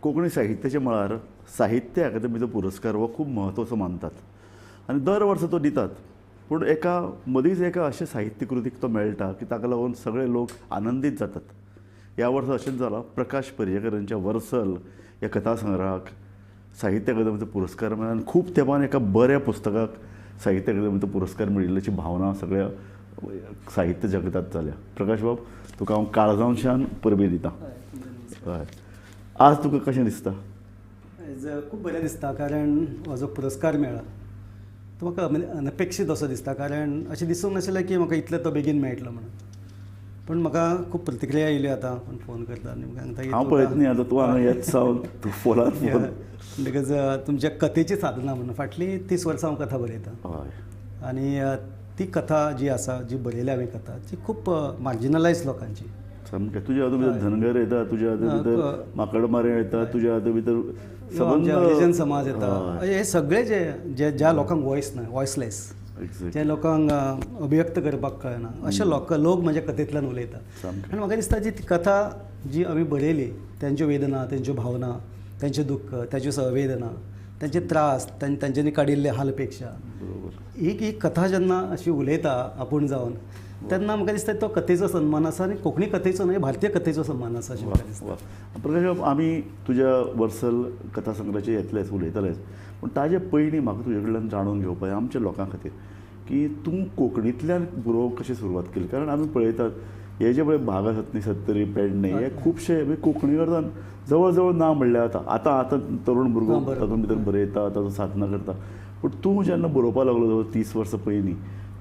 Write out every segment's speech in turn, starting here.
कोंकणी साहित्याच्या मळार साहित्य अकादमीचो पुरस्कार हो खूब म्हत्वाचो मानतात आनी दर वर्सा तो दितात. पूण एका मदींच एका अशे साहित्य कृतीक तो मेळटा की ताका लागून सगळे लोक आनंदीत जातात. ह्या वर्सा अशेंच जालां. प्रकाश पर्येकरांच्या वर्सल ह्या कथासंग्रहाक साहित्य अकादमीचो पुरस्कार मेळ्ळा आनी खूब तेंपान एका बऱ्या पुस्तकाक साहित्य अकादमीचो पुरस्कार मेळिल्ल्याची भावना सगळ्या साहित्य जगतात जाल्या. प्रकाश बाब, तुका हांव काळजांच्यान परबी दितां. हय, आज तुका कशें दिसता? खूब बरें दिसता, कारण हो जो पुरस्कार मेळ्ळा तो म्हाका अनपेक्षीत असो दिसता. कारण अशें दिसूंक नाशिल्लें की म्हाका इतलो तो बेगीन मेळटलो म्हणून. पण म्हाका खूब प्रतिक्रिया येयल्यो आतां. पण फोन करता आनी म्हाका सांगता हांव पळयत न्ही आतां तूं हांगा येत सावन तूं फोनार फोन. बिकॉज तुमच्या कथेची साधना म्हणून फाटलीं 30 वर्सां हांव कथा बरयतां. हय, आनी ती कथा जी आसा, जी बरयल्या हांवें कथा, ती खूब मार्जिनलायज लोकांची. सामकें. तुज्या हातूंत भितर धनगर येता, तुज्या हातूंत भितर माकडमारे येता, तुज्या हातूंत भितर हरिजन समाज येता. हे सगळे जे ज्या लोकांक वॉयस ना, वॉयसलेस, ज्या लोकांक अभिव्यक्त करपाक कळना, अशे लोक म्हणजे कथेंतल्यान उलयता. आनी म्हाका दिसता जी ती कथा जी आमी बरयली, तेंच्यो वेदना, तेंच्यो भावना, तेंचें दुख्ख, तेंच्यो संवेदना, तेंचे त्रास, तेंच्यांनी काडिल्ले हालपेक्षा, ही कथा जेन्ना अशी उलयता आपूण जावन, तेन्ना म्हाका दिसता तो कथेचो सन्मान आसा. आनी कोंकणी कथेचो न्हय, भारतीय कथेचो सन्मान आसा अशें म्हाका दिसता. प्रकाश, आमी तुज्या वर्सल कथा संग्रहाचे येतलेच, उलयतलेच. पूण ताजे पयलीं म्हाका तुजे कडल्यान जाणून घेवपाक आमच्या लोकां खातीर की तूं कोंकणींतल्यान बरोवप कशी सुरवात केली. कारण आमी पळयतात हे जे पळय भाग आसात न्ही, सत्तरी, पेडणे, हे खुबशे कोंकणी कडल्यान जवळ जवळ ना म्हणल्यार आतां तरूण भुरगो तातूंत भितर बरयता, ताचो साधना करता. पूण तूं जेन्ना बरोवपाक लागलो जवळ 30 वर्सां पयलीं,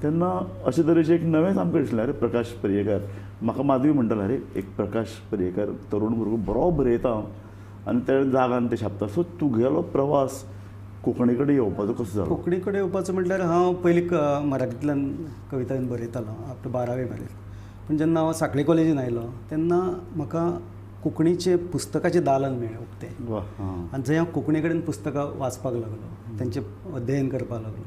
तेन्ना अशे तरेचें एक नवें सामकें दिसलें. अरे प्रकाश पर्येकार, म्हाका माधवी म्हणटालो, अरे एक प्रकाश पर्येकार तरूण भुरगो बरो बरयता आनी त्या जागान ते छापता. सो तुगेलो प्रवास कोंकणी कडेन येवपाचो कसो जालो? कोंकणी कडेन येवपाचो म्हटल्यार हांव पयलीं मराठींतल्यान कविता बरयतालो आफ्टर 12वी मेरेन. पूण जेन्ना हांव सांखळे कॉलेजीन आयलो तेन्ना म्हाका कोंकणीचे पुस्तकाचें दालन मेळ्ळें उक्तें. आनी थंय हांव कोंकणी कडेन पुस्तकां वाचपाक लागलो, तेंचें अध्ययन करपाक लागलो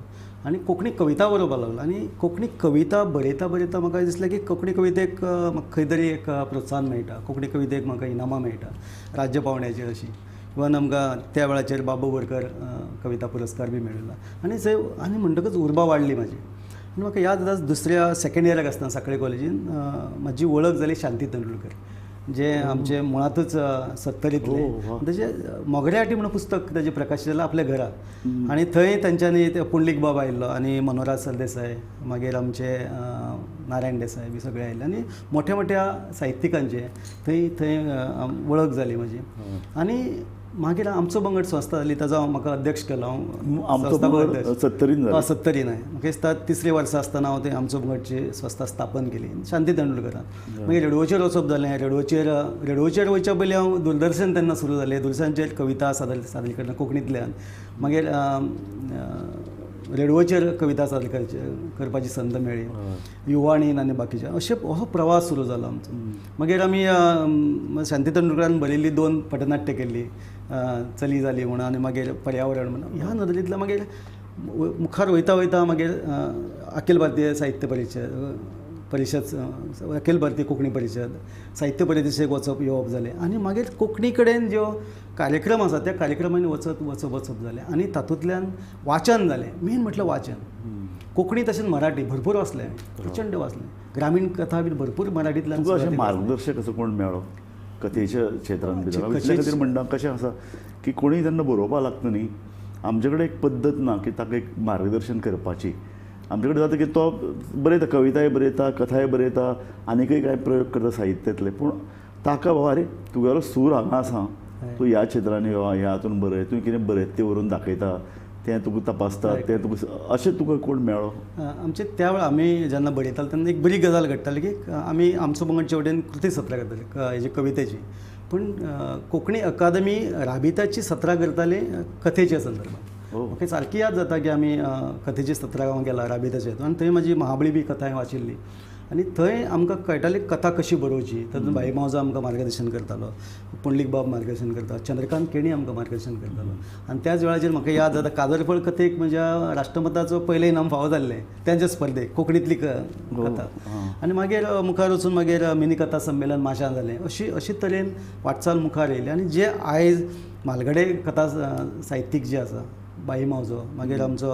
आनी कोंकणी कविता बरोवपाक लागलो. आनी कोंकणी कविता बरयता बरयता म्हाका दिसलें की कोंकणी कवितेक म्हाका खंय तरी एक प्रोत्साहन मेळटा, कोंकणी कवितेक म्हाका इनामां मेळटा राज्य पावंड्याचेर अशी. इवन आमकां त्या वेळाचेर बाबू बोरकर कविता पुरस्कार बी मेळिल्लो. आनी थंय आनी म्हणटकच उर्बा वाडली म्हाजी. आनी म्हाका याद जाता दुसऱ्या सेकंड इयराक आसतना सांखळे कॉलेजीन म्हाजी वळख जाली शांती तेंडुलकर, जे आमचे मुळांतूच सत्तरींतले. तेजे मोगरे आटी म्हणून पुस्तक तेजें प्रकाशीत जालां आपल्या घरा. आनी थंय तेंच्यांनी पुंडलीक बाब आयिल्लो आनी मनोहराज सरदेसाय, मागीर आमचे नारायण देसाय बी सगळे आयिल्ले आनी मोठ्या मोठ्या साहित्यिकांचे थंय वळख जाली म्हाजी. आनी मागीर आमचो पंगड संस्था जाली, ताजो म्हाका अध्यक्ष केलो. हांव सत्तरीन म्हाका दिसता 3रे वर्सा आसतना हांव आमचो पंगडची संस्था स्थापन केली शांती तेंडुलकरान. मागीर रेडिओचेर वचप जालें. रेडिओचेर वयच्या पयलीं हांव दूरदर्शन तेन्ना सुरू जालें. दूरदर्शनाचेर कविता सादरीकरण कोंकणींतल्यान. मागीर रेडिओचेर कविता सादर करपाची संद मेळ्ळी, युवाणीन आनी बाकीचे. असो प्रवास सुरू जालो आमचो. मागीर आमी शांती तेंडुलकरान बरयल्ली 2 पटनाट्य केल्ली, चली जाली म्हणून आनी मागीर पर्यावरण म्हणून. ह्या नदरेंतल्यान मागीर मुखार वयता वयता मागीर अखिल भारतीय साहित्य परिशद, अखिल भारतीय कोंकणी परिशद, साहित्य परिशदेक वचप येवप जालें. आनी मागीर कोंकणी कडेन ज्यो कार्यक्रम आसा त्या कार्यक्रमांनी वचप जालें. आनी तातूंतल्यान वाचन जालें. मेन म्हटल्यार वाचन. कोंकणी तशेंच मराठी भरपूर वाचलें, प्रचंड वाचलें. ग्रामीण कथा बी भरपूर मराठींतल्यान. अशें मार्गदर्शक असो कोण मेळ्ळो कथेच्या क्षेत्रांत भितर? इतले खातीर म्हणटा कशें आसा की कोणीय जेन्ना बरोवपाक लागता न्ही, आमचे कडेन एक पद्दत ना की ताका एक मार्गदर्शन करपाची. आमचे कडेन जाता की तो बरयता, कविताय बरयता, कथाय बरयता, आनीकय कांय प्रयोग करता साहित्यांतले. पूण ताका बाबा अरे तुगेलो सूर हांगा आसा, तूं ह्या क्षेत्रांनी यो, ह्या हातून बरय, तूं कितें बरयता तें व्हरून दाखयता, तें तुका तपासता, तें तुका अशें तुका कोण मेळ्ळो? आमचे त्या वेळार आमी जेन्ना बरयताले तेन्ना एक बरी गजाल घडटाली की आमी आमचो पंगड वटेन कृती सत्रां करताले हेजी कवितेची. पूण कोंकणी अकादमी राबित्याची सत्रां करताली कथेच्या संदर्भात. म्हाका सारकी याद जाता की आमी कथेची सत्रां गेला राबित्याच्या हितून. आनी थंय म्हाजी महाबळी बी कथा वाचिल्ली. आनी थंय आमकां कळटाली कथा कशी बरोवची. तातूंत भाई मावजो आमकां मार्गदर्शन करतालो, पुंडलीक बाब मार्गदर्शन करता, चंद्रकांत केणी आमकां मार्गदर्शन करतालो. आनी त्याच वेळाचेर म्हाका याद जाता कादरफळ कथेक म्हज्या राष्ट्रमताचो पयलें इनाम फावो जाल्लें त्यांच्या स्पर्धेक, कोंकणींतली कथा. आनी मागीर मुखार वचून मागीर मिनी कथा संमेलन माश्यां जालें. अशी तरेन वाटचाल मुखार येयली. आनी जे आयज म्हालगडे कथा साहित्यीक जे आसा बाई मावजो, मागीर आमचो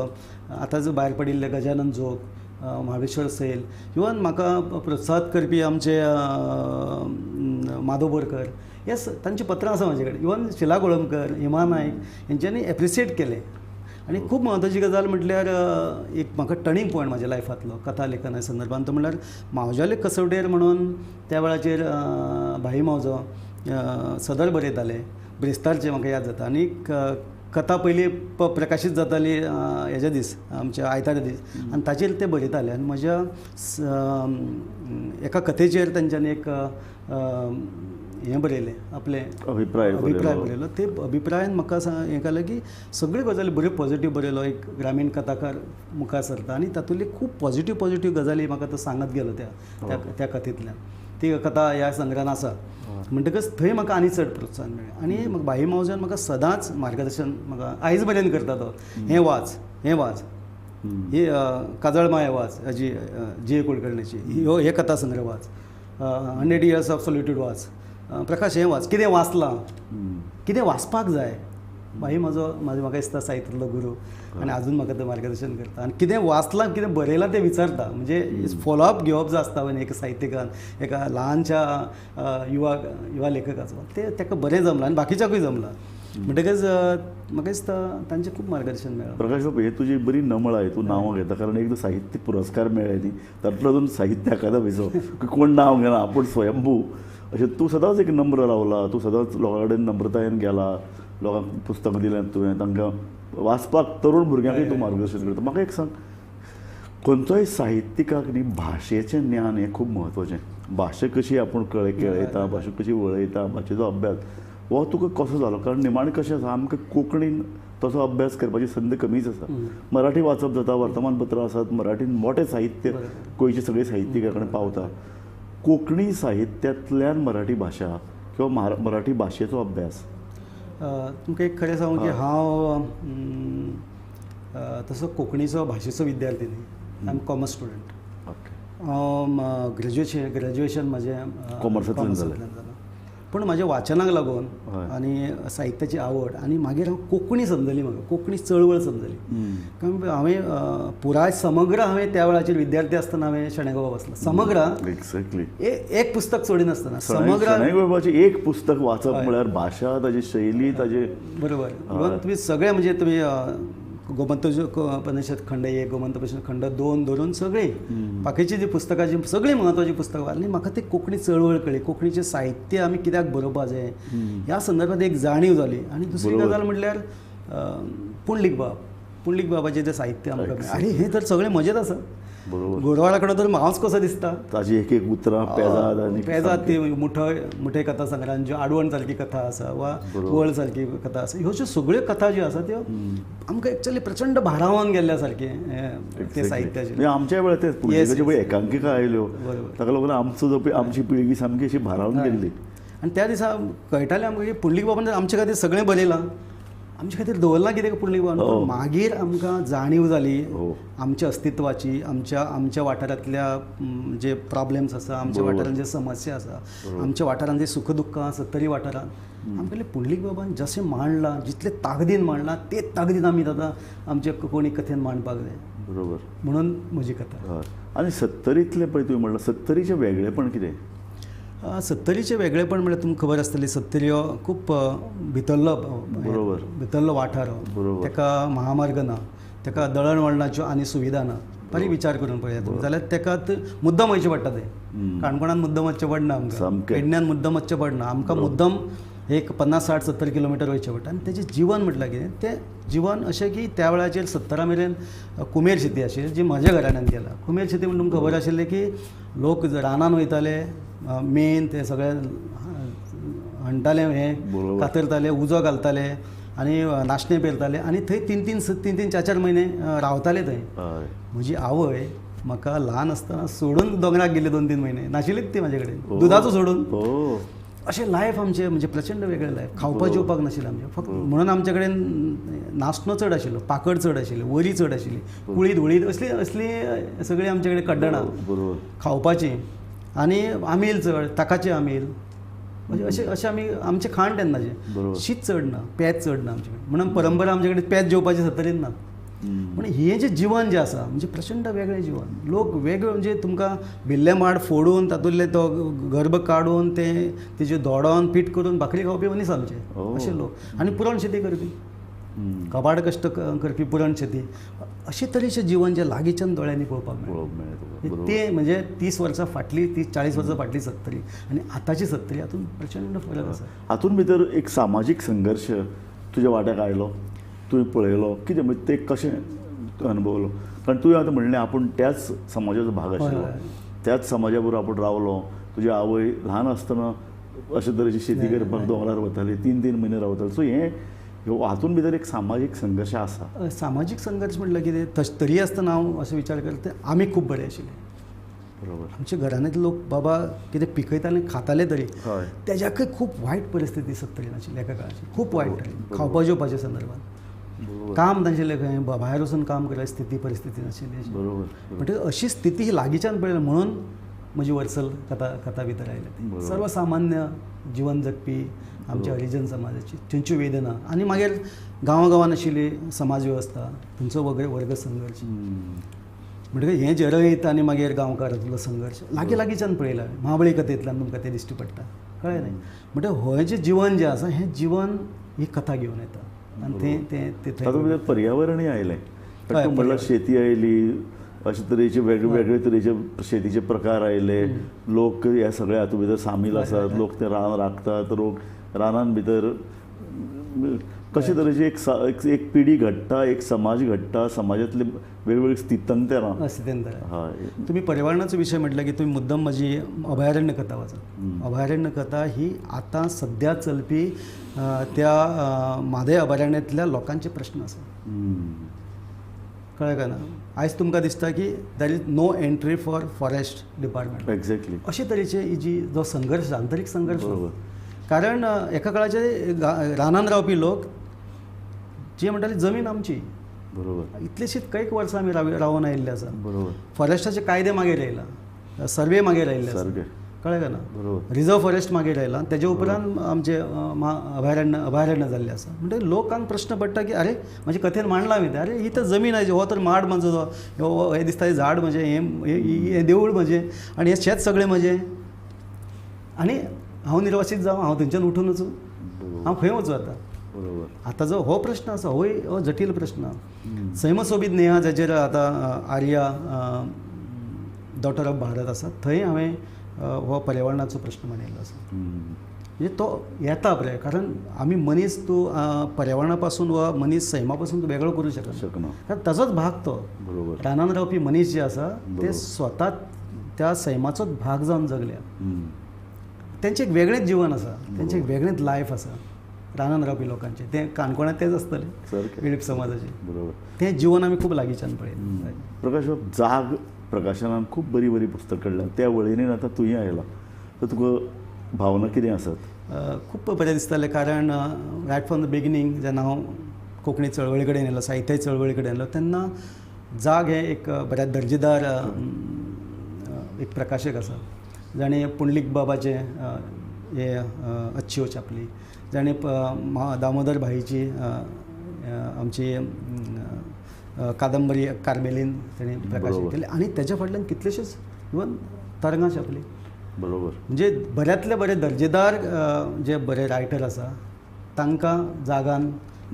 आतांच भायर पडिल्ले गजानन जोग, महाबळेश्वर सैल, इवन म्हाका प्रोत्साहत करपी आमचे माधव बोरकर, हे तांची पत्रां आसा म्हाजे कडेन. इवन शिला कोळंबकर, हेमा नायक हेंच्यांनी एप्रिसिएट केलें. आनी खूब महत्वाची गजाल म्हटल्यार एक म्हाका टर्निंग पॉयंट म्हाज्या लायफांतलो कथा लेखना संदर्भान, तो म्हळ्यार मावजाले कसवटेर म्हणून त्या वेळाचेर भाई मावजो सदर बरयताले, ब्रेस्तारचे म्हाका याद जाता. आनी कथा पयली प्रकाशीत जाताली हेज्या दीस, आमच्या आयतारा दीस, आनी ताचेर ते बरयताले. आनी म्हज्या एका कथेचेर तांच्यांनी एक हें बरयलें, आपले अभिप्राय बरयलो. ते अभिप्रायान म्हाका हें जालें की सगळ्यो गजाली बऱ्यो पॉझिटीव बरयलो. एक ग्रामीण कथाकार मुखार सरता आनी तातूंतली खूब पॉझिटीव गजाली म्हाका तो सांगत गेलो त्या कथेंतल्यान. ती कथा ह्या संग्रहान आसा. म्हणटकच थंय म्हाका आनी चड प्रोत्साहन मेळ्ळें. आनी म्हाका भाई मावजान म्हाका सदांच मार्गदर्शन म्हाका आयज मेरेन करता तो, हें वाच, ही काजळ माय वाच, हाजी जी कुलकर्णीची, हे कथा संग्रह वाच, 100 Years ऑफ सॉलिट्यूड वाच, प्रकाश हें वाच, कितें वाचलां, कितें वाचपाक जाय. भाई म्हाका दिसता साहित्यातलो गुरू, आनी आजून म्हाका ते मार्गदर्शन करता. आनी कितें वाचलां, कितें बरयलां तें विचारता. म्हणजे फॉलोअप घेवप जो आसता एक साहित्यिकान, एका ल्हानशा युवा लेखकाचो, ते ताका बरें जमलां आनी बाकीच्याकूय जमलां. म्हणटकच म्हाका दिसता तांचें खूब मार्गदर्शन मेळ्ळां. प्रकाश बाबा, हे तुजी बरी नमळ आहे, तूं नांवां घेता. कारण एकदां साहित्य पुरस्कार मेळ्ळे न्ही, तातूंतलो अजून साहित्य अकादमीचो कोण नांव घेना, आपूण स्वयंभू अशें तूं सदांच एक नम्र रावला. तूं सदांच लोकां कडेन नम्रतायेन गेला, लोकांक पुस्तकां दिल्यात तुवें, तांकां वाचपाक तरूण भुरग्यांकूय तूं मार्गदर्शन करता. म्हाका एक सांग, खंयचोय साहित्यिकाक न्ही भाशेचें ज्ञान हें खूब म्हत्वाचें. भाशा कशी आपूण केळयता, भाशा कशी वळयता, भाशेचो अभ्यास हो तुका कसो जालो? कारण निमाणें कशें आसा, आमकां कोंकणीन तसो अभ्यास करपाची संद कमीच आसा. मराठी वाचप जाता, वर्तमानपत्रां आसात, मराठीन मोठें साहित्य गोंयचे सगळे साहित्यिका कडेन पावता. कोंकणी साहित्यांतल्यान मराठी भाशा किंवा मराठी भाशेचो अभ्यास तुमकां एक खरें सांगू की हांव तसो कोंकणीचो भाशेचो विद्यार्थी न्ही. I am commerce student. हांव ग्रॅज्युएशन म्हजें कॉमर्सांतल्यान जालें. पूण म्हाज्या वाचनाक लागून आनी साहित्याची आवड आनी मागीर हांव कोंकणी समजली, म्हाका कोंकणी चळवळ समजली. कारण हांवें पुराय समग्र हांवें त्या वेळाचेर विद्यार्थी आसतना हांवें शणैगोबा वाचला. समग्र एक्झॅक्टली एक पुस्तक सोडिनासतना समग्र शणैगोबाचें एक पुस्तक वाचप म्हळ्यार भाशा, ताची शैली, ताचे बरोबर. तुमी सगळे म्हणजे तुमी गोमंत उपनिषद खंड 1, गोमंत उपनिषद खंड 2 धरून सगळी बाकीची जी पुस्तकां सगळी म्हत्वाची पुस्तकां वाचली. म्हाका ती कोंकणी चळवळ कळ्ळी, कोंकणीचें साहित्य आमी कित्याक बरोवपा जाय ह्या संदर्भात एक जाणीव जाली. आनी दुसरी गजाल म्हटल्यार पुंडलीक बाबाचें जें साहित्य आमकां आरे हें तर सगळें मजेत आसा. गोरवाडा कडेन तर हांवच कसो दिसता. ताजी एक उतरां पेजाद ती मुठे कथा संग्रहान ज्यो आडवण सारकी कथा आसा वा वळ सारकी कथा आसा, ह्यो ज्यो सगळ्यो कथा ज्यो आसा त्यो आमकां एक्चुअली प्रचंड भारावान गेल्ल्या सारकें ते साहित्याचेर. आमच्या वेळार तेच पुस्तकाच्यो पळय एकांकिका आयल्यो, ताका लागून आमची पिळगी सामकी अशी भारावन गेल्ली. आनी त्या दिसा कळटालें आमकां की पुंडलीक बाबान आमचे खातीर सगळें बरयलां, आमचे खातीर दवरलां कितें पुंडलीक बाबान. मागीर आमकां जाणीव जाली आमच्या अस्तित्वाची, आमच्या वाठारांतल्या जे प्रॉब्लेम्स आसा, आमच्या वाठारांत जे समस्या आसा, आमच्या वाठारांत जे सुख दुख्ख आसा तरी वाठारांत आमगेले पुंडलीक बाबान जशें मांडलां, जितले ताकदीन मांडलां ते ताकदीन आमी आतां आमचे कोंकणी कथेन मांडपाक जाय. बरोबर. म्हणून म्हजी कथा. आनी 70रींतलें पळय तुवें म्हणलां, 70रीचें वेगळेपण कितें? 70रीचें वेगळेपण म्हळ्यार तुमकां खबर आसतली, 70री हो खूब भितरलो वाठार हो. ताका महामार्ग ना, ताका दळणवळणाच्यो आनी सुविधा ना. बरी विचार करून पळयात जाल्यार ताका मुद्दम वयचें पडटा. थंय काणकोणान मुद्दम वचचें पडना, आमकां पेडण्यान मुद्दम वचचें पडना, आमकां मुद्दम एक 50-60-70 किलोमिटर वयचें पडटा. आनी तेजें जीवन म्हटल्यार कितें, तें जीवन अशें की त्या वेळाचेर 70 मेरेन कुमेर शेती आशिल्ली जी म्हज्या घराण्यान केला. कुमेर शेती म्हणून तुमकां खबर आशिल्लें की लोक रानान वयताले, मेन ते सगळे हाणटाले, हे कातरताले, उजो घालताले आनी नाशणे पेरताले आनी थंय 3-4 म्हयने रावताले थंय. म्हजी आवय म्हाका ल्हान आसतना सोडून दोंगराक गेली 2-3 म्हयने, नाशिल्लीच ती म्हाजे कडेन, दुदाचो सोडून. अशें लायफ आमचें म्हणजे प्रचंड वेगळें लायफ. खावपा जेवपाक नाशिल्लें आमचें, फक्त म्हणून आमचे कडेन नाशणो चड आशिल्लो, पाकड चड आशिल्ली, वरी चड आशिल्ली, कुळीद हुळीद असली सगळीं आमचे कडेन कड्डणां खावपाचीं. आनी आमील चड, ताकाचें आमील, म्हणजे अशें आमी आमचें खाण तेन्नाचें बरोबर. शीत चड ना, पेज चड ना आमचे कडेन. म्हणून परंपरा आमचे कडेन पेज जेवपाची सत्तरीन ना. पण हें जें जिवन जें आसा म्हणजे प्रचंड वेगळें जिवन. लोक वेगळे म्हणजे तुमकां भिल्ले माड फोडून तातूंतले तो गर्भ काडून तेजे दोडोन पीठ करून भाकरी खावपी मनीस आमचे अशे लोक. आनी पुरण शेती करपी, कबाड कश्ट करपी पुरण शेती. अशे तरेचें जिवन जें लागींच्यान दोळ्यांनी पळोवपाक मेळटा. ते म्हणजे 30 वर्सां फाटली, 30-40 वर्सां फाटली सत्तरी आनी आतांची सत्तरी हातूंत प्रचंड फरक आसा. हातूंत भितर एक सामाजीक संघर्श तुज्या वाट्याक आयलो, तुवें पळयलो, कितें म्हणजे ते कशें अनुभवलो? कारण तुवें आतां म्हणलें आपूण त्याच समाजाचो भाग आशिल्लो, त्याच समाजा बरोबर आपूण रावलो. तुजी आवय ल्हान आसतना अशे तरेची शेती करपाक दोंगरार वताली, 3-3 म्हयने रावताली. सो हातूंत भितर एक सामाजीक संघर्श आसा. सामाजीक संघर्श म्हटल्यार कितें, तरी आसतना हांव असो विचार करता आमी खूब बरे आशिल्ले. बरोबर. आमच्या घरांतले लोक बाबा कितें पिकयताले खाताले तरी हय. तेज्याकय खूब वायट परिस्थिती सत्तरीन आशिल्ली एका काळाची, खूब वायट आशिल्ली खावपा जेवपाच्या संदर्भात. काम तांचेलें खंय भायर वचून काम करपाची परिस्थिती नाशिल्ली. बरोबर. म्हणजे अशी स्थिती ही लागींच्यान पळयली म्हणून म्हजी वर्सल कथा भितर आयली. सर्वसामान्य जिवन जगपी आमच्या हरिजन समाजाची थंयच्यो वेदना आनी मागीर गांवागांवान आशिल्ली समाज वेवस्था, थंयचो वर्ग संघर्श. म्हणटकीर हें जे रयत आनी मागीर गांवकारांतलो संघर्श लागींच्यान पळयला. महाबळी कथेंतल्यान तुमकां तें दिश्टी पडटा, कळ्ळें न्ही. म्हणजे हो जें जिवन जें आसा हें जिवन ही कथा घेवन येता आनी तातूंत भितर पर्यावरणय आयलें. म्हणल्यार शेती आयली, अशे तरेचे वेगळे तरेचे शेतीचे प्रकार आयले, लोक ह्या सगळ्या हातूंत भितर सामील आसात, लोक ते रान राखतात, लोक रानान भितर कशे तरेची एक पिढी घडटा, एक समाज घडटा, समाजांतले वेगवेगळी स्थित्यंतरां. हय. तुमी पर्यावरणाचो विशय म्हटल्यार की तुमी मुद्दम म्हजी अभयारण्य कथा वाचत. अभयारण्य कथा ही आतां सद्या चलपी त्या म्हादय अभयारण्यांतल्या लोकांचे प्रश्न आसा. कळ्ळें काय ना. आयज तुमकां दिसता की there is no entry for forest department. Exactly. अशे तरेचे जो संघर्श आंतरीक संघर्श. कारण एका काळाचे रानान रावपी लोक जे म्हणटाले जमीन आमची. बरोबर. इतलीशीच कैक वर्सां आमी रावून आयिल्ले आसा. बरोबर. फॉरेस्टाचे कायदे मागीर आयला, सर्वे मागीर आयिल्ले आसा, कळ्ळें काय ना. बरोबर. रिजर्व फॉरेस्ट मागीर आयला, तेजे उपरांत आमचे अभयारण्य जाल्ले आसा. म्हणजे लोकांक प्रश्न पडटा की अरे म्हणजे कथेन मांडला हांवें, अरे ही तर जमीन आहे, हो तर माड म्हजो, हे दिसता झाड म्हजें, हें देवूळ म्हजें आनी हे शेत सगळें म्हजें. आनी हांव निर्वासीत जावं, हांव थंयच्यान उठून वचूं, हांव खंय वचूं आतां. बरोबर. आतां जो हो प्रश्न आसा हो जटील प्रश्न. सैमसोबीत नेहा जाचेर आतां आर्या डॉटर ऑफ भारत आसा, थंय हांवें हो पर्यावरणाचो प्रश्न मांडिल्लो आसा. म्हणजे तो येता पळय, कारण आमी मनीस तूं पर्यावरणा पासून वा मनीस सैमा पासून तूं वेगळो करूं शकना. कारण ताचोच भाग तो. बरोबर. रानान रावपी मनीस जे आसा ते स्वता त्या सैमाचोच भाग जावन जगल्या. तेंचें एक वेगळेंच जिवन आसा, तेंचें एक वेगळेंच लायफ आसा रानान रावपी लोकांचें. तें काणकोणांत तेच आसतलें वेळीप समाजाचें. बरोबर. तें जिवन आमी खूब लागींच्यान पळयलें. प्रकाश बाब, जाग प्रकाशनान खूब बरी बरी पुस्तकां काडल्यात, त्या वळेनीन आतां तुयी आयला, तर तुका भावना कितें आसात? खूब बरें दिसतालें. कारण रायट फ्रॉम द बिगिनींग जेन्ना हांव कोंकणी चळवळी कडेन येयलो, साहित्य चळवळी कडेन येयलो, तेन्ना जाग हें एक बऱ्या दर्जेदार एक प्रकाशक आसा. जाणें पुंडलीक बाबाचें हे अच्छी छापली, जाणें दामोदर भाईची आमची कादंबरी कार्मेलीन ताणें प्रकाशीत केली आनी तेच्या फाटल्यान कितलेशेच इवन तरंगां छापली. बरोबर. म्हणजे बऱ्यांतले बरे दर्जेदार जे बरे रायटर आसा तांकां जागान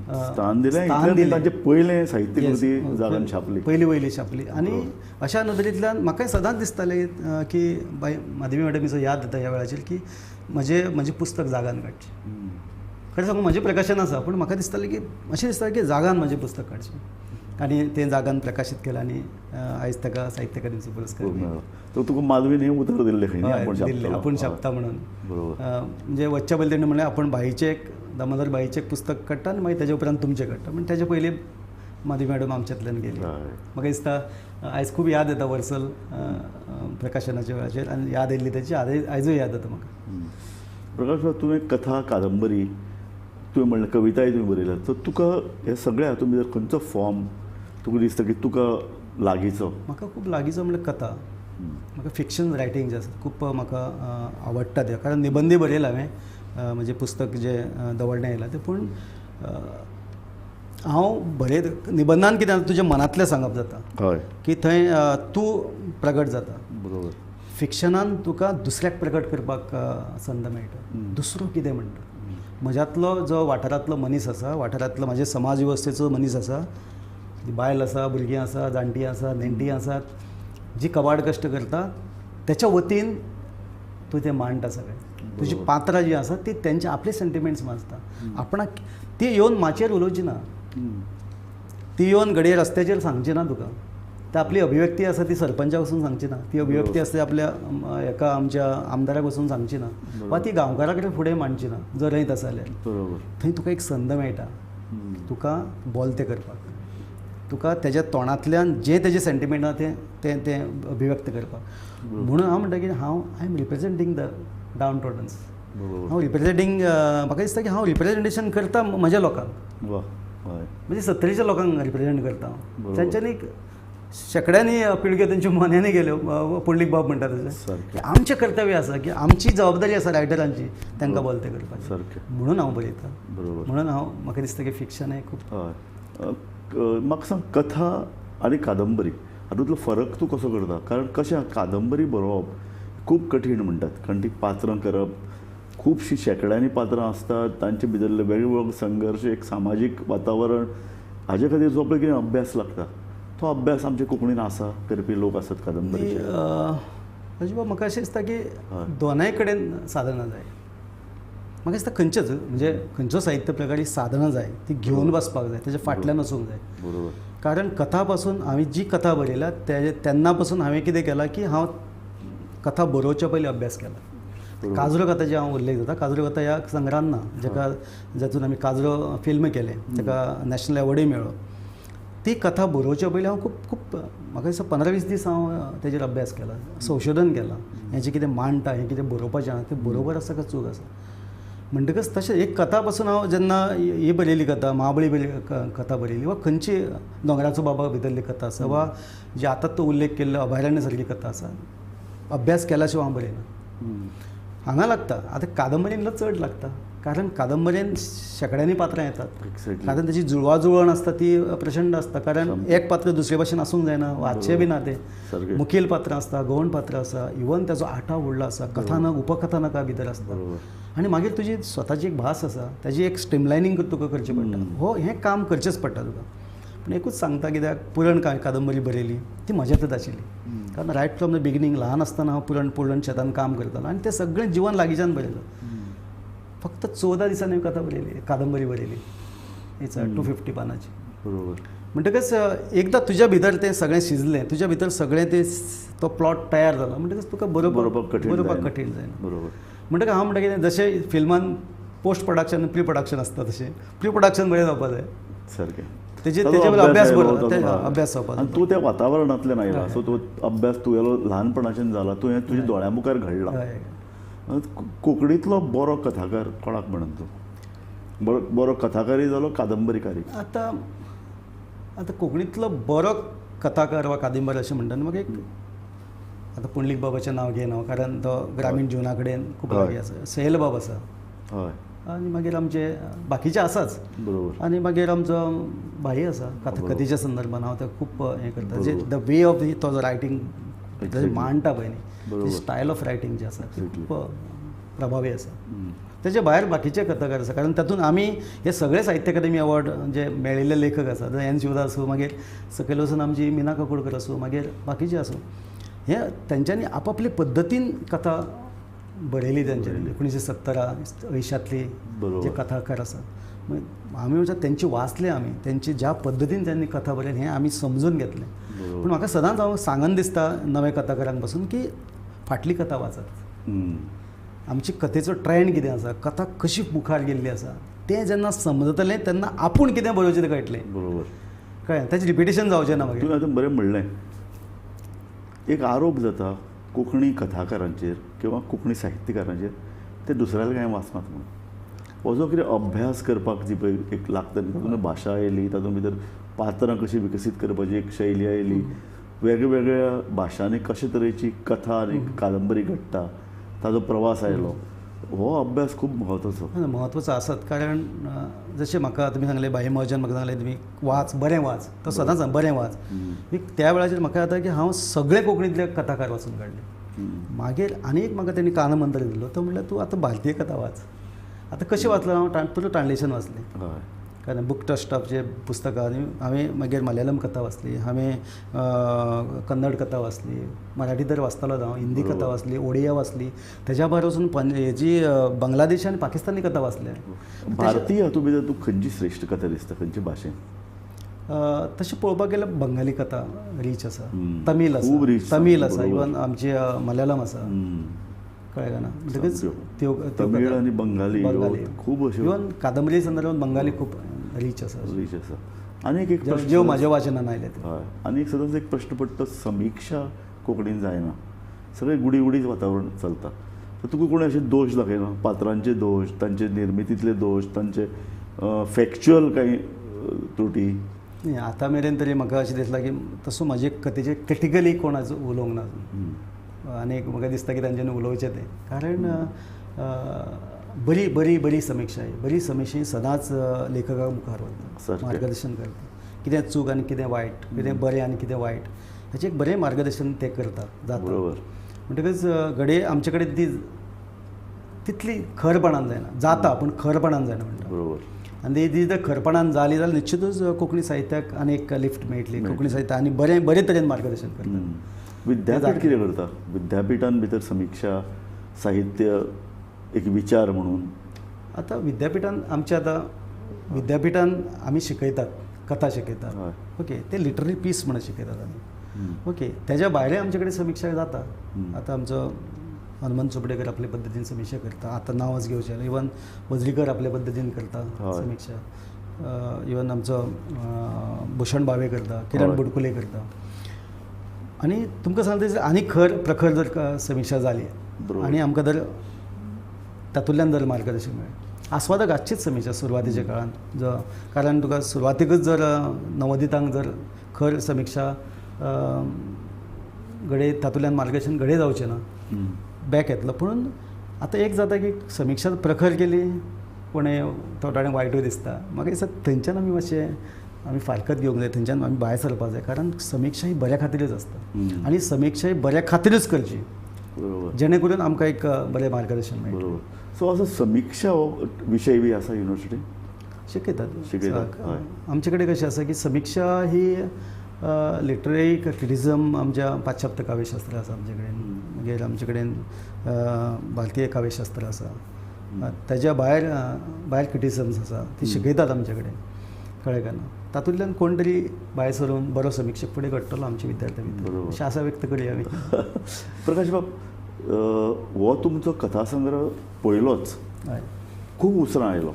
स्थान दिलें. तांचे पयलें साहित्य कृती जागान छापली, पयली छापली. आनी अशा नदरेंतल्यान म्हाकाय सदांच दिसतालें की बाय माधवी मॅडमीचो याद येता ह्या वेळाचेर की म्हजें पुस्तक जागान काडचें. खरें सांगूं म्हजें प्रकाशन आसा, पूण म्हाका दिसतालें की अशें दिसतालें की जागान म्हजें पुस्तक काडचें. आनी तें जागान प्रकाशीत केलां आनी आयज ताका साहित्य अकादेमीचो पुरस्कार मेळ्ळो. तो तुका माधवीन हें उतर दिल्लें खंय आपूण छापता म्हणून. म्हणजे वच्च्या पयलीं तेणें म्हणलें आपूण भाईचें दामोदर भाईचें पुस्तक काडटा आनी मागीर तेजे उपरांत तुमचें काडटा. पूण तेजे पयलीं माधवी मॅडम आमच्यांतल्यान गेली. म्हाका दिसता आयज खूब याद येता वर्सल प्रकाशनाच्या वेळाचेर, आनी याद येयल्ली तेची आयजूय याद येता म्हाका. प्रकाश, तुवें कथा कादंबरी तुवें म्हणलें कविताय तुवें बरयल्यात, तर तुका हे सगळ्या हातूंत भितर खंयचो फॉर्म तुका दिसता की तुका लागींचो? म्हाका खूब लागींचो म्हणल्यार कथा. म्हाका फिक्शन रायटींग जें आसा खूब म्हाका आवडटा तें, कारण निबंदी बरयला हांवें, म्हणजे पुस्तक जें दवरण्यात येयलां तें, पूण हांव निबंधान कितें जाता, तुज्या मनांतलें सांगप जाता, हय की थंय तूं प्रगट जाता. बरोबर. फिक्शनान तुका दुसऱ्याक प्रकट करपाक संद मेळटा, दुसरो कितें म्हणटा. म्हज्यातलो जो वाठारांतलो मनीस आसा, वाठारांतलो म्हाज्या समाज वेवस्थेचो मनीस आसा, ती बायल आसा, भुरगीं आसा, जाणटीं आसा, नेणटीं आसात, जी कबाड कश्ट करता, त्याच्या वतीन तूं तें मांडटा सगळें. तुजी पात्रां जीं आसा ती तेंचे आपले सेंटिमेंट्स माजता. आपणाक ती येवन माचयेर उलोवची ना, ती येवन घडये रस्त्याचेर सांगची ना तुका. ती आपली अभिव्यक्ती आसा ती सरपंचाक वचून सांगची ना, ती अभिव्यक्ती आसा आपल्या एका आमच्या आमदाराक वचून सांगची ना, वा ती गांवकारा कडेन फुडें मांडची ना, जर रयत आसा जाल्यार. बरोबर. थंय तुका एक संद मेळटा तुका बोलतें करपाक, तुका तेज्या तोंडांतल्यान जें तेजें सेंटिमेंट आसा तें तें अभिव्यक्त करपाक. म्हणून हांव म्हणटा की आय एम रिप्रेझेंटींग द डावन टॉटन्स. हांव रिप्रेझेंटींग, म्हाका दिसता की हांव रिप्रेझेंटेशन करता म्हज्या लोकांक, म्हणजे 70च्या लोकांक रिप्रेझेंट करता हांव. तांच्यांनी शेकड्यांनी पिळग्यो तेंच्यो मनांनी गेल्यो, पुंडलीक बाब म्हणटा तशें. आमचें कर्तव्य आसा की आमची जबाबदारी आसा रायटरांची तांकां बोलतें करपाची. म्हणून हांव बरयता. म्हणून म्हाका दिसता की फिक्शन हें खूब. म्हाका सांग, कथा आनी कादंबरी हातूंतलो फरक तूं कसो करता? कारण कशें कादंबरी बरोवप खूब कठीण म्हणटात, कारण ती पात्रां करप, खुबशीं शेकड्यांनी पात्रां आसतात, तांचे भितरले वेगवेगळे संघर्श, एक सामाजीक वातावरण, हाजे खातीर जो पळय कितें अभ्यास लागता, तो अभ्यास आमच्या कोंकणीन आसा करपी लोक आसात कादंबरीचे? अजिबात म्हाका अशें दिसता की दोनाय कडेन साधनां जाय. म्हाका दिसता खंयचेच, म्हणजे खंयचो साहित्य प्रकार साधनां जाय, ती घेवन बसपाक जाय, तेच्या फाटल्यान वचूंक जाय. बरोबर. कारण कथा पासून हांवें जी कथा बरयल्या तेन्ना पासून हांवें कितें केलां की हांव कथा बरोवच्या पयलीं अभ्यास केला. काजरो कथा जे हांव उल्लेख जाता, काजरो कथा ह्या संग्रहान ना, जातून आमी काजरो फिल्म केलें, ताका नॅशनल एवॉर्डूय मेळ्ळो. ती कथा बरोवच्या पयलीं हांव खूब म्हाका दिसता 15-20 दीस हांव तेजेर अभ्यास केला, संशोधन केलां. हें जें कितें मांडटा, हें कितें बरोवपाचें आसा तें बरोबर आसा काय चूक आसा. म्हणटकच तशें एक कथा पासून हांव जेन्ना ही बरयली कथा, महाबळी कथा बरयली, वा खंयची दोंगराचो बाबा भितरली कथा आसा, वा जी आतां तो उल्लेख केल्लो अभयारण्य सारकी कथा आसा, अभ्यास केल्या शिवाय हांव बरयना. हांगा लागता. आतां कादंबरीन चड लागता, कारण कादंबरीन शेकड्यांनी पात्रां येतात, कारण ताची जुळवाजुळवण आसता ती प्रचंड आसता. कारण एक पात्र दुसरे भाशेन आसूंक जायना, वाचचें बी ना तें. मुखेल पात्रां आसता, गौण पात्रां आसा, इवन ताचो आठाव व्हडलो आसा, कथानक उपकथानकां भितर आसता. आनी मागीर तुजी स्वताची एक भास आसा, ताजी एक स्ट्रिमलायनींग तुका करचें पडटा. हें काम करचेंच पडटा तुका. पूण एकूच सांगता, कित्याक पुरण कादंबरी बरयली ती म्हज्यातच आशिल्ली. कारण रायट फ्रॉम द बिगिनींग ल्हान आसतना हांव पुरण शेतान काम करतालो, आनी तें सगळें जिवन लागींच्यान बरयलें. फक्त 14 दिसांनी हांवें कथा बरयली, कादंबरी बरयली. इट्स 250 पानांची. बरोबर. म्हणटकच एकदां तुज्या भितर तें सगळें शिजलें, तुज्या भितर सगळें तें तो प्लॉट तयार जालो, म्हणटकच तुका बरोवपाक कठीण जायना. बरोबर. म्हणटकच हांव म्हणटा कितें, जशें फिल्मान पोस्ट प्रोडक्शन प्री प्रोडक्शन आसता, तशें प्री प्रोडक्शन बरें जावपाक जाय. सारकें. तेजे अभ्यास अभ्यास जावपाक जाय. तूं त्या वातावरणांतल्यान आयला, सो तो अभ्यास तुवेलो ल्हानपणाच्यान जाला, तूं हें तुज्या दोळ्या मुखार घडलां. कोंकणींतलो बरो कथाकार कोणाक म्हणन तूं? बरो कथाकारी जालो, कादंबरीकारी? आतां कोंकणींतलो बरो कथाकार वा कादंबरी अशें म्हणटा न्हू, म्हाका एक आतां पुंडलीक बाबाचें नांव घेयना हांव, कारण तो ग्रामीण जिवना कडेन खूब लागीं आसा. सहेल बाब आसा. हय. आनी मागीर आमचे बाकीचे आसाच. बरोबर. आनी मागीर आमचो भाई आसा, कथेच्या संदर्भान हांव तें खूब हें करता. द वे ऑफ तो जो रायटींग मांडटा पळय न्ही, स्टायल ऑफ रायटींग जें आसा तें खूब प्रभावी आसा. तेजे भायर बाकीचे कथाकार आसा, कारण तातूंत आमी हे सगळे साहित्य अकादमी अवॉर्ड जे मेळिल्ले लेखक आसा, एन शिवदास आसूं, मागीर सकयल वचून आमची मिना काकोडकर आसूं, मागीर बाकीचे आसूं, हे तेंच्यांनी आपापले पद्दतीन कथा बरयली. तेंच्यांनी 1970-80तली जे कथाकार आसा, आमी म्हणटा तेंची वाचले, आमी तेंची ज्या पद्दतीन त्यांनी कथा बरयली हें आमी समजून घेतलें. पूण म्हाका सदांच हांव सांगन दिसता नवे कथाकारांक पासून की फाटली कथा वाचत. आमची कथेचो ट्रेंड कितें आसा, कथा कशी मुखार गेल्ली आसा तें जेन्ना समजतलें तेन्ना आपूण कितें बरोवचें तें कळटलें. बरोबर. कळ्ळें? ताचें रिपिटेशन जावचें ना. मागीर तुवें आतां बरें म्हणलें. एक आरोप जाता कोंकणी कथाकारांचेर किंवा कोंकणी साहित्यकारांचेर, ते दुसऱ्याले कांय वाचनात म्हणून. हो जो कितें अभ्यास करपाक जी पळय एक लागता, तातूंत भाशा येयली, तातूंत भितर पात्रां कशी विकसीत करपाची एक शैली आयली, वेगवेगळ्या भाशांनी कशे तरेची कथा आनी कादंबरी घडटा ताजो प्रवास आयलो हो अभ्यास खूब म्हत्वाचो. म्हत्वाचो आसात कारण जशें म्हाका तुमी सांगले भाई महाजन म्हाका सांगलें तुमी वाच बरें वाच तो सदांच सांग बरें वाच. त्या वेळाचेर म्हाका जाता की हांव सगळे कोंकणीतले कथाकार वाचून काडले. मागीर आनी एक म्हाका तेणी कानमंत्र दिलो तो म्हणल्यार तूं आतां भारतीय कथा वाच. आतां कशें वाचलो हांव तुजो ट्रान्सलेशन वाचलें कारण बुक ट्रस्ट ऑफ जे पुस्तकां आनी हांवें मागीर मलयालम कथा वाचली, हांवें कन्नड कथा वाचली, मराठी तर वाचतालो हांव, हिंदी कथा वाचली, ओडिया वाचली, तेज्या भायर वचून हेजी बांगलादेश आनी पाकिस्तानी कथा वाचल्या. भारतीय हातूंत भितर तूं खंयची श्रेश्ठ कथा दिसता खंयच्या भाशेन? तशें पळोवपाक गेल्यार बंगाली कथा रीच आसा, तमील खूब rich आसा, तमील आसा, इवन आमची मलयालम आसा, कळ्ळें काय ना. म्हणटकीच त्यो तमीळ आनी बंगाली खूब अश्यो इवन कादंबरी संदर्भात बंगाली खूब रीच आसा. आनी एक ज्यो म्हाज्या वाचनान आयले ते. हय आनी एक सदांच एक प्रश्न पडटा समिक्षा कोंकणीन जायना, सगळें गुडी वातावरण चलता. तर तुका कोणी अशे दोश दाखयना पात्रांचे दोश, तांचे निर्मितीतले दोश, तांचे फॅक्च्युअल कांय त्रुटी? आतां मेरेन तरी म्हाका अशें दिसलां की तसो म्हाजे कथेचे क्रिटिकली कोणाचो उलोवंक ना. आनी एक म्हाका दिसता की तांच्यानी उलोवचें तें कारण बरी समिक्षा बरी समिक्षा सदांच लेखका मुखार वता, मार्गदर्शन करता. कितें चूक आनी कितें वायट, कितें बरें आनी कितें वायट हाचें एक बरें मार्गदर्शन ते करता जाता. म्हणटकच घडये आमचे कडेन ती तितली खरपणान जायना, जाता पूण खरपणान जायना म्हणटा. आनी ती जर खरपणान जाली जाल्यार निश्चितूच कोंकणी साहित्याक आनी एक लिफ्ट मेळटली, कोंकणी साहित्य आनी बरे तरेन मार्गदर्शन करता. विद्यापीठ कितें करता? विद्यापीठान भितर समिक्षा साहित्य एक विचार म्हणून आतां विद्यापीठान आमच्या विद्यापीठान आमी शिकयतात, कथा शिकयतात. ओके, ते लिटररी पीस म्हणून शिकयतात आमी. ओके, तेज्या भायरय आमचे कडेन समिक्षा जाता. आतां आमचो हनुमंत चोपडेकर आपले पद्दतीन समिक्षा करता. आतां नांवच घेवचें, इवन वजरीकर आपले पद्दतीन करता समिक्षा. इवन आमचो भूषण भावे करता, किरण बुडकुले करता. आनी तुमकां सांगता आनी प्रखर जर समिक्षा जाली आनी आमकां जर तातूंतल्यान जर मार्गदर्शन मेळ्ळें, आस्वादक आसचीच समिक्षा सुरवातेच्या काळांत. कारण तुका सुरवातेकच जर नवोदितांक जर खर समिक्षा घडये तातूंतल्यान मार्गदर्शन घडये जावचें ना, बॅक येतलो. पूण आतां एक जाता की समिक्षा प्रखर केली पूण थोड्यांक वायटूय दिसता. म्हाका दिसता थंयच्यान आमी मातशें फारकत घेवंक जाय, थंयच्यान आमी भायर सरपाक जाय. कारण समिक्षा ही बऱ्या खातीरच आसता आनी समिक्षा ही बऱ्या खातीरच करची, जेणे करून आमकां एक बरें मार्गदर्शन मेळटलें. सो असो समिक्षा हो विशय बी आसा युनिवर्सिटीन? शिकयतात. आमचे कडेन कशें आसा की समिक्षा ही लिटररी क्रिटिसिजम आमच्या पाश्चात्य काव्यशास्त्र आसा आमचे कडेन, मागीर आमचे कडेन भारतीय काव्यशास्त्र आसा, तेज्या भायर क्रिटिसिजम्स आसा ती शिकयतात आमचे कडेन. कळ्ळें काय ना. तातूंतल्यान कोण तरी भायर सरून बरो समिक्षक फुडें घडटलो आमच्या विद्यार्थ्यां भितर, अशी आसा व्यक्त करूया आमी. प्रकाश बाब, हो तुमचो कथासंग्रह पयलोच खूब उसरां आयलो.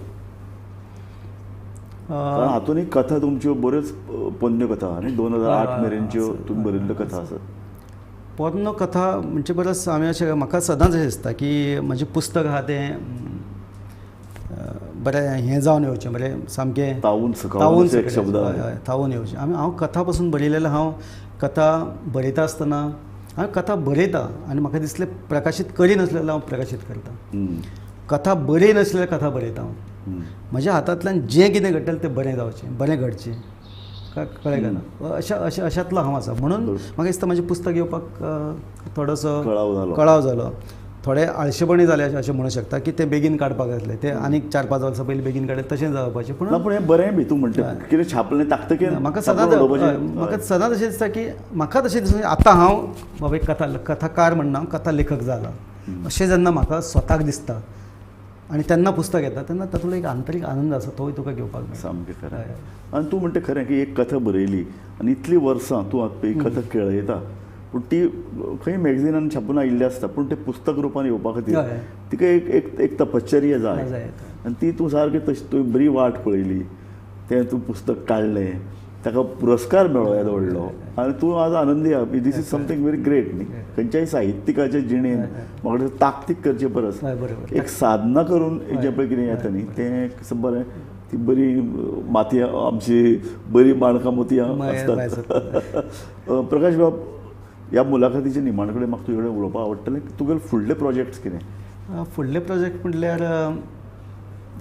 हातूंत कथा तुमच्यो बऱ्योच पोन्न्यो कथा आनी 2008 मेरेनच्यो तुमी बरयल्ल्यो कथा आसात. पोरनो कथा म्हणजे परस हांवें अशें म्हाका सदांच अशें दिसता की म्हजें पुस्तक आहा तें बरें हें जावन येवचें, बरें सामकें तावून येवचें. हांव कथा पासून बरयलेलो. हांव कथा बरयता आसतना हांव कथा बरयता आनी म्हाका दिसलें प्रकाशीत करिनासलें हांव प्रकाशीत करता. कथा बरी नासल्यार कथा बरयता हांव. म्हज्या हातांतल्यान जें कितें घडटलें तें बरें जावचें, बरें घडचें. कळ्ळें काय ना. अशांतलो हांव आसा. म्हणून म्हाका दिसता म्हजें पुस्तक येवपाक थोडोसो कळाव जालो. थोडे आळशेपणी जाले अशें म्हणूंक शकता की ते बेगीन काडपाक जातले, ते आनीक 4-5 वर्सां पयलीं बेगीन काडले तशें जावपाचें. पूण हें बरें बी तूं म्हणटा कितें छापलें ताकतकेन म्हाका सदांच अशें दिसता की म्हाका तशें दिसता आतां हांव बाबा एक कथाकार म्हणना, कथा लेखक जाला अशें जेन्ना म्हाका स्वताक दिसता आनी तेन्ना पुस्तक येता तेन्ना तातूंतलो एक आंतरीक आनंद आसा तोय तुका घेवपाक मेळटा. सामकें खरें. आनी तूं म्हणटा खरें की एक कथा बरयली आनी इतलीं वर्सां तूं एक कथा खेळयता, पूण ती खंय मॅगझिनान छापून आयिल्ली आसता, पूण तें पुस्तक रुपान येवपा खातीर तिका एक तपश्चर्या जाय. आनी ती तूं सारकी तशी तुवें बरी वाट पळयली, तें तूं पुस्तक काडलें, ताका पुरस्कार मेळ्ळो येदो व्हडलो आनी तूं आज आनंदी आहा. This is something very great न्ही. खंयच्याय साहित्यिकाच्या जिणेन म्हाका दिसता ताकतीक करचे परस एक साधना करून जें पळय कितें येता न्ही तें बरें ती बरी माती आमची बरी माणकामती भायर असतात. प्रकाश बाब, ह्या मुलाखतीच्या निमाणे कडेन म्हाका तुजे कडेन उलोवपाक आवडटलें की तुगेले फुडले प्रोजेक्ट्स कितें? फुडले प्रोजेक्ट म्हटल्यार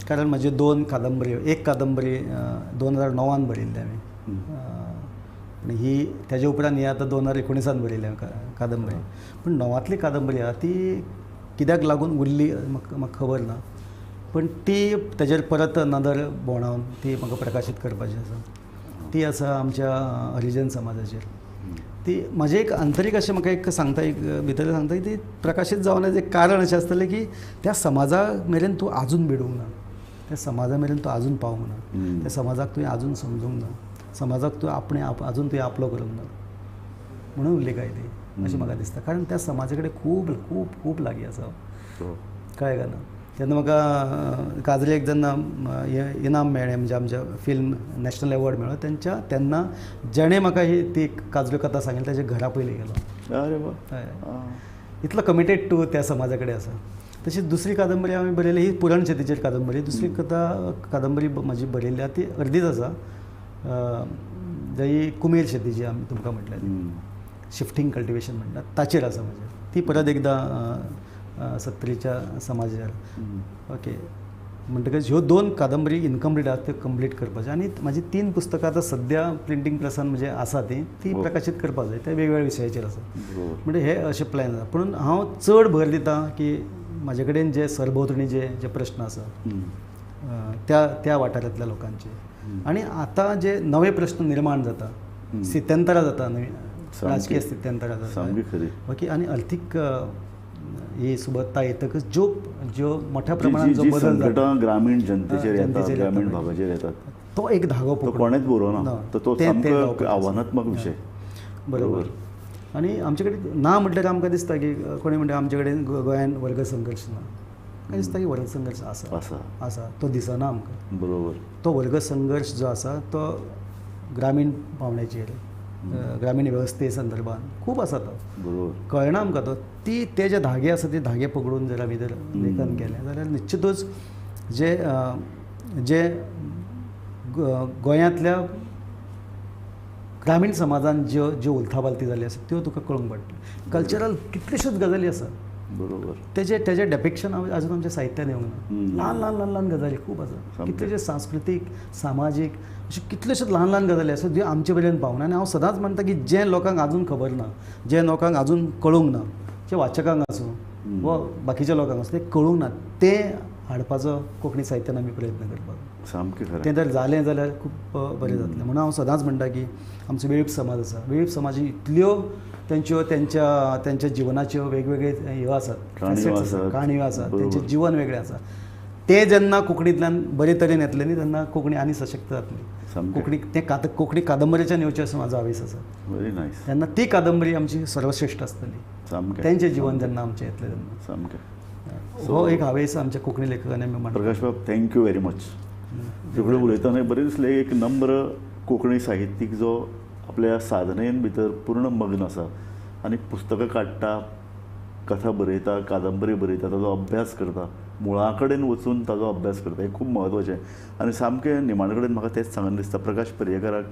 कारण म्हजे 2 कादंबऱ्यो, एक कादंबरी 2009 बरयल्ली हांवें, आनी ही तेज्या उपरांत ही आतां 2019 बरयली कादंबरी. पूण 9वांतली कादंबरी आहा ती कित्याक लागून उरली म्हाका खबर ना, पण ती तेजेर परत नदर भोंवडावन ती म्हाका प्रकाशीत करपाची आसा. ती आसा आमच्या हरिजन समाजाचेर. ती म्हजें एक आंतरीक अशें म्हाका एक सांगता, एक भितर सांगता की ती प्रकाशीत जावनाचें एक कारण अशें आसतलें की त्या समाजा मेरेन तूं आजून भिडूंक ना, त्या समाजा मेरेन तूं आजून पावूंक ना, त्या समाजाक तुवें आजून समजूंक ना, समाजाक तूं आजून तुवें आपलो करूंक ना, म्हणून उरली काय ती अशें म्हाका दिसता. कारण त्या समाजा कडेन खूब खूब खूब लागीं आसा. कळ्ळें काय ना? तेन्ना म्हाका काजरेक जेन्ना इनाम मेळ्ळें, म्हणजे आमच्या फिल्म नॅशनल अवॉर्ड मेळ्ळो, तेन्ना जेणें म्हाका ही ती काजऱ्यो कथा सांगिल्ली ताच्या घरा पयलीं गेलो. अरे वा. हय, इतलो कमिटेड टू त्या समाजा कडेन आसा. तशीच दुसरी कादंबरी हांवें बरयली, ही पुरण शेतीचेर कादंबरी. दुसरी कादंबरी म्हजी बरयल्ली आहा ती अर्दीच आसा, जंय कुमेर शेतीची आमी तुमकां म्हटलें, शिफ्टिंग कल्टिवेशन म्हणटात, ताचेर आसा म्हजें. ती परत एकदां सत्तरीच्या समाजाचेर. ओके, म्हणटकच ह्यो 2 कादंबरी इनकम्प्लीट आसात, त्यो कंप्लीट करपाच्यो. आनी म्हाजी 3 पुस्तकां आतां सद्या प्रिंटींग प्रेसान म्हणजे आसा ती प्रकाशीत करपाक जाय, ते वेगवेगळ्या विशयाचेर आसा. म्हणजे हे अशें प्लॅन आसा. पूण हांव चड भर दितां की म्हाजे कडेन जे सरभोंवतणीचे जे प्रश्न आसा त्या वाठारांतल्या लोकांचे, आनी आतां जे नवे प्रश्न निर्माण जाता, स्थित्यंतरां जाता, नवी राजकीय स्थित्यंतरां जाता, ओके, आनी अर्थीक ही सुबत्ता येतकच ज्यो मोठ्या प्रमाणात जो बदल जाता ग्रामीण जनतेचेर येतात, ग्रामीण भागाचेर येतात, तो एक धागो कोणेच बरोवना, तो सामको आव्हानात्मक विशय. बरोबर. आनी आमचे कडेन ना म्हटल्यार आमकां दिसता की कोणी म्हणटा आमचे कडेन गोंयांत वर्ग संघर्श ना. म्हाका दिसता की वर्ग संघर्श आसा, तो दिसना आमकां. बरोबर. तो वर्ग संघर्श जो आसा तो ग्रामीण पावंड्याचेर, ग्रामीण वेवस्थे संदर्भात खूब आसा. तो बरोबर कळना आमकां. ते जे धागे आसा ते धागे पकडून जर आमी जर लेखन केलें जाल्यार निश्चितूच जे गोंयांतल्या ग्रामीण समाजान ज्यो उलथापालथी जाली आसा त्यो तुका कळूंक पडटल्यो. कल्चरल कितल्योश्योच गजाली आसा, बरोबर, तेजे डेपिक्शन आजून आमच्या साहित्यान येवंक ना. ल्हान गजाली खूब आसा. कितलेशे सांस्कृतीक, सामाजीक अशे कितलेशेच ल्हान गजाली आसा ज्यो आमचे पर्यंत पावना. आनी हांव सदांच म्हणटा की जे लोकांक आजून खबर ना, जे लोकांक आजून कळूंक ना, जे वाचकांक आसूं वा बाकीच्या लोकांक आसूं, ते कळूंक ना, ते हाडपाचो कोंकणी साहित्यान आमी प्रयत्न करपाक. सामकें खरें. तें जर जालें जाल्यार खूब बरें जातलें. म्हणून हांव सदांच म्हणटा की आमचो वेळीप समाज आसा, वेळीप समाजी इतल्यो त्यांच्या जिवनाच्यो वेगवेगळे ह्यो आसात, काणयो आसात, तेंचें जिवन वेगळें आसा. ते जेन्ना कोंकणींतल्यान बरे तरेन येतले न्ही, तेन्ना कोंकणी आनी सशक्त जातली. कोंकणी कादंबरीच्यान येवचें असो म्हाजो आवेस आसा. Very nice. तेन्ना ती कादंबरी आमची सर्वश्रेश्ठ आसतली. सामकें. तेंचें जिवन जेन्ना आमचें येतलें तेन्ना. सामकें. हो एक हावेस आमच्या कोंकणी लेखकांनी आमी मांडला. प्रकाश बाब, थँक्यू व्हेरी मच. तुकडे उलयतना बरें दिसलें, एक नम्र कोंकणी साहित्यीक जो आपल्या साधनेन भितर पूर्ण मग्न आसा आनी पुस्तकां काडटा, कथा बरयता, कादंबरी बरयता, ताजो अभ्यास करता, मुळा कडेन वचून ताजो अभ्यास करता, हें खूब म्हत्वाचें. आनी सामकें निमाणे कडेन म्हाका तेंच सांगन दिसता, प्रकाश पर्येकाराक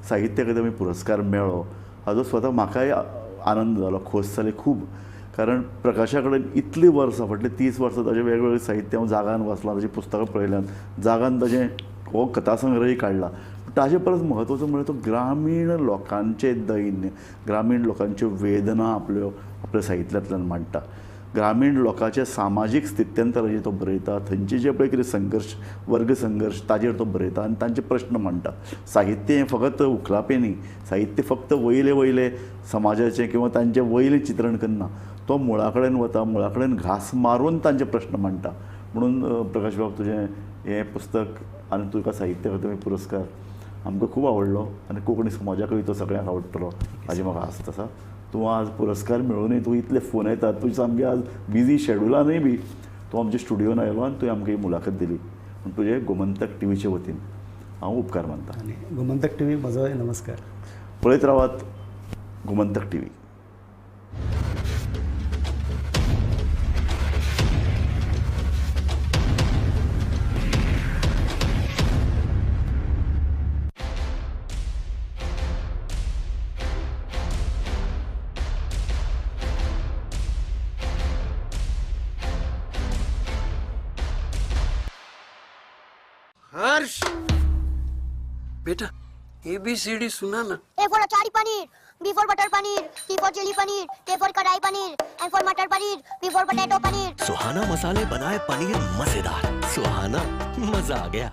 साहित्य अकादमी पुरस्कार मेळ्ळो हाजो स्वता म्हाकाय आनंद जालो, खोस जाली खूब. कारण प्रकाशा कडेन इतलीं वर्सां, फाटलीं 30 वर्सां ताजें वेगवेगळें साहित्य हांव जागान वाचलां, ताजीं पुस्तकां पळयल्यात, जागान ताजें हो कथासंग्रहय काडला. ताजे परस म्हत्वाचो म्हणजे तो ग्रामीण लोकांचें दैन्य, ग्रामीण लोकांच्यो वेदना आपल्या साहित्यांतल्यान मांडटा. ग्रामीण लोकांचे सामाजीक स्थित्यंतराचेर तो बरयता, थंयचे जे पळय कितें संघर्श, वर्ग संघर्श, ताजेर तो बरयता आनी तांचे प्रश्न मांडटा. साहित्य हें फकत उखलापे न्ही, साहित्य फक्त वयले समाजाचें किंवा तांचें वयलें चित्रण करना, तो मुळा कडेन वता, मुळा कडेन घास मारून तांचे प्रश्न मांडटा. म्हणून प्रकाश बाब, तुजें हें पुस्तक आनी तुका साहित्य अकादमी पुरस्कार आमकां खूब आवडलो आनी कोंकणी समाजाकूय तो सगळ्यांक आवडटलो हाजी म्हाका आस्त आसा. तूं आज पुरस्कार मेळूनय तूं इतले फोन येतात, तुजें सामकें आज बिजी शेड्युलानूय बी तूं आमच्या स्टुडियोन आयलो आनी तुवें आमकां ही मुलाखत दिली. पूण तुजे गोमंतक टीव्हीचे वतीन हांव उपकार मानतां. आनी गोमंतक टीव्ही म्हजो नमस्कार. पळयत रावात गोमंतक टीव्ही. हर्ष बेटा ABCD सुना ना. A for achari paneer, B for butter paneer, C for chili paneer, K for kadai paneer, M for matar paneer, P for potato paneer. Suhana मसाले बनाए पनीर मजेदार. सुहाना, मजा आ गया.